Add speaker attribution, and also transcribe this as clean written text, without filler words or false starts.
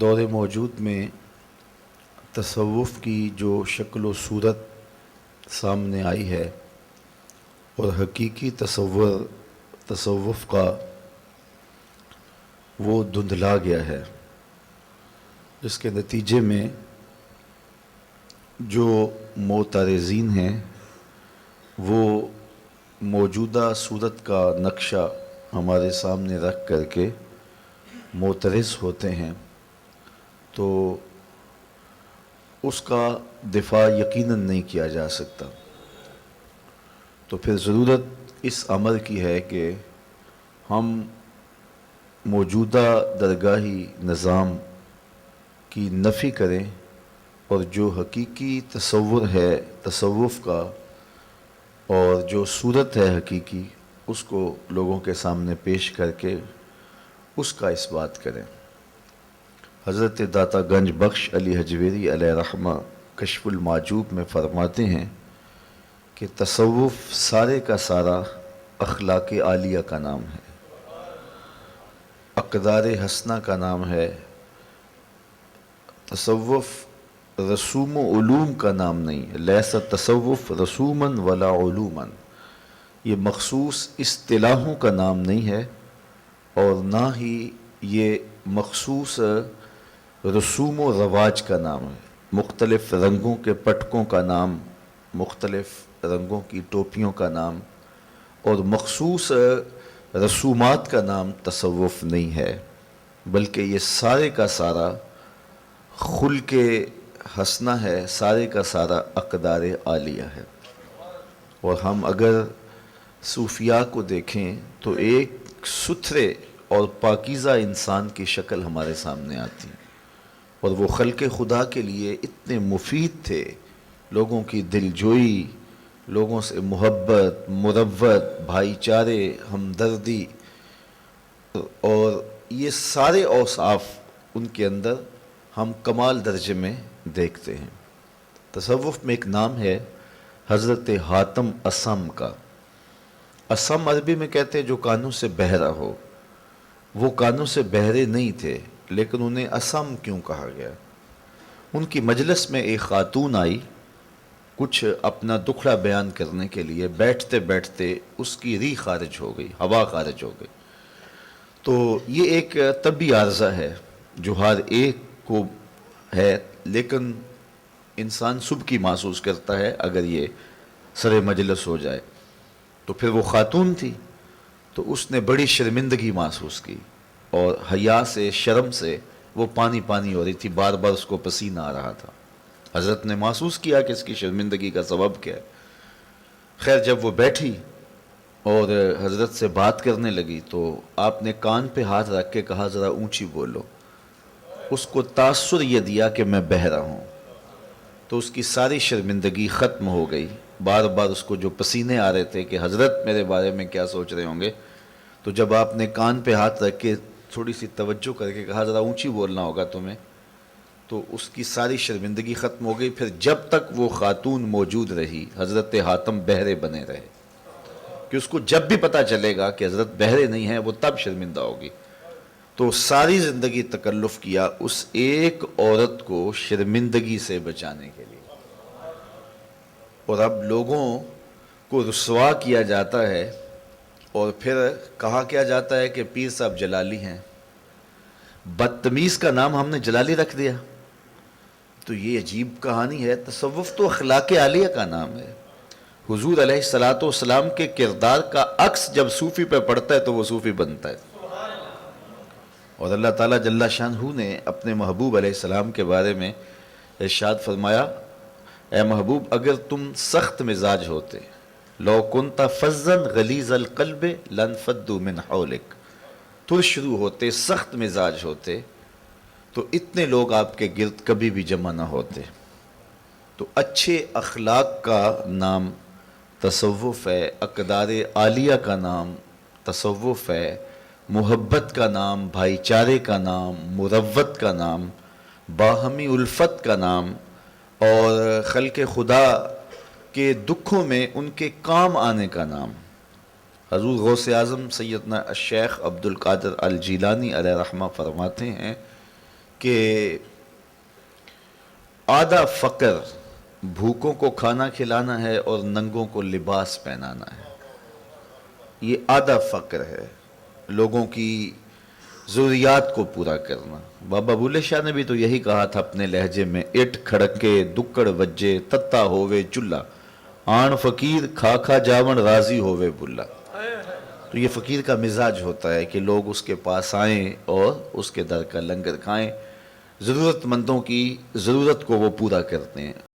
Speaker 1: دور موجود میں تصوف کی جو شکل و صورت سامنے آئی ہے اور حقیقی تصوف کا وہ دھندلا گیا ہے، جس کے نتیجے میں جو معترضین ہیں وہ موجودہ صورت کا نقشہ ہمارے سامنے رکھ کر کے معترض ہوتے ہیں، تو اس کا دفاع یقیناً نہیں کیا جا سکتا۔ تو پھر ضرورت اس امر کی ہے کہ ہم موجودہ درگاہی نظام کی نفی کریں اور جو حقیقی تصور ہے تصوف کا اور جو صورت ہے حقیقی، اس کو لوگوں کے سامنے پیش کر کے اس کا اثبات کریں۔ حضرت داتا گنج بخش علی حجویری علیہ رحمہ کشف المعجوب میں فرماتے ہیں کہ تصوف سارے کا سارا اخلاق عالیہ کا نام ہے، اقدار حسنہ کا نام ہے۔ تصوف رسوم و علوم کا نام نہیں ہے، لیس تصوف رسوماً ولا علوماً، یہ مخصوص اصطلاحوں کا نام نہیں ہے اور نہ ہی یہ مخصوص رسوم و رواج کا نام ہے، مختلف رنگوں کے پٹکوں کا نام، مختلف رنگوں کی ٹوپیوں کا نام اور مخصوص رسومات کا نام تصوف نہیں ہے، بلکہ یہ سارے کا سارا خلق حسنہ ہے، سارے کا سارا اقدار عالیہ ہے۔ اور ہم اگر صوفیاء کو دیکھیں تو ایک ستھرے اور پاکیزہ انسان کی شکل ہمارے سامنے آتی ہے، اور وہ خلق خدا کے لیے اتنے مفید تھے، لوگوں کی دلجوئی، لوگوں سے محبت، مروت، بھائی چارے، ہمدردی، اور یہ سارے اوصاف ان کے اندر ہم کمال درجے میں دیکھتے ہیں۔ تصوف میں ایک نام ہے حضرت حاتم اصم کا۔ اصم عربی میں کہتے ہیں جو کانوں سے بہرا ہو، وہ کانوں سے بہرے نہیں تھے، لیکن انہیں اصم کیوں کہا گیا؟ ان کی مجلس میں ایک خاتون آئی کچھ اپنا دکھڑا بیان کرنے کے لیے، بیٹھتے بیٹھتے اس کی ری خارج ہو گئی، ہوا خارج ہو گئی۔ تو یہ ایک طبی عارضہ ہے جو ہر ایک کو ہے، لیکن انسان صبح کی محسوس کرتا ہے اگر یہ سر مجلس ہو جائے۔ تو پھر وہ خاتون تھی تو اس نے بڑی شرمندگی محسوس کی اور حیا سے، شرم سے وہ پانی پانی ہو رہی تھی، بار بار اس کو پسینہ آ رہا تھا۔ حضرت نے محسوس کیا کہ اس کی شرمندگی کا سبب کیا ہے۔ خیر جب وہ بیٹھی اور حضرت سے بات کرنے لگی تو آپ نے کان پہ ہاتھ رکھ کے کہا ذرا اونچی بولو۔ اس کو تاثر یہ دیا کہ میں بہرا ہوں، تو اس کی ساری شرمندگی ختم ہو گئی۔ بار بار اس کو جو پسینے آ رہے تھے کہ حضرت میرے بارے میں کیا سوچ رہے ہوں گے، تو جب آپ نے کان پہ ہاتھ رکھ کے تھوڑی سی توجہ کر کے کہا ذرا اونچی بولنا ہوگا تمہیں، تو اس کی ساری شرمندگی ختم ہو گئی۔ پھر جب تک وہ خاتون موجود رہی حضرت حاتم بہرے بنے رہے، کہ اس کو جب بھی پتہ چلے گا کہ حضرت بہرے نہیں ہیں وہ تب شرمندہ ہوگی۔ تو ساری زندگی تکلف کیا اس ایک عورت کو شرمندگی سے بچانے کے لیے، اور اب لوگوں کو رسوا کیا جاتا ہے اور پھر کہا کیا جاتا ہے کہ پیر صاحب جلالی ہیں۔ بدتمیز کا نام ہم نے جلالی رکھ دیا، تو یہ عجیب کہانی ہے۔ تصوف تو اخلاق عالیہ کا نام ہے۔ حضور علیہ الصلوۃ والسلام کے کردار کا عکس جب صوفی پہ پڑتا ہے تو وہ صوفی بنتا ہے۔ اور اللہ تعالیٰ جل شانہ نے اپنے محبوب علیہ السلام کے بارے میں ارشاد فرمایا، اے محبوب اگر تم سخت مزاج ہوتے، لو کنت فظا غلیظ القلب لانفضوا من حولک، ترشرو ہوتے، سخت مزاج ہوتے، تو اتنے لوگ آپ کے گرد کبھی بھی جمع نہ ہوتے۔ تو اچھے اخلاق کا نام تصوف ہے، اقدار عالیہ کا نام تصوف ہے، محبت کا نام، بھائی چارے کا نام، مروت کا نام، باہمی الفت کا نام، اور خلق خدا کے دکھوں میں ان کے کام آنے کا نام۔ حضور غوث اعظم سیدنا الشیخ عبد القادر الجیلانی علیہ رحمہ فرماتے ہیں کہ آدھا فقر بھوکوں کو کھانا کھلانا ہے اور ننگوں کو لباس پہنانا ہے. یہ آدھا فقر ہے، لوگوں کی ضروریات کو پورا کرنا. بابا بولے شاہ نے بھی تو یہی کہا تھا اپنے لہجے میں، اٹ کھڑکے دکڑ وجے تتا ہووے چلا، آن فقیر کھا کھا جاون راضی ہووے بلا. تو یہ فقیر کا مزاج ہوتا ہے کہ لوگ اس کے پاس آئیں اور اس کے در کا لنگر کھائیں، ضرورت مندوں کی ضرورت کو وہ پورا کرتے ہیں.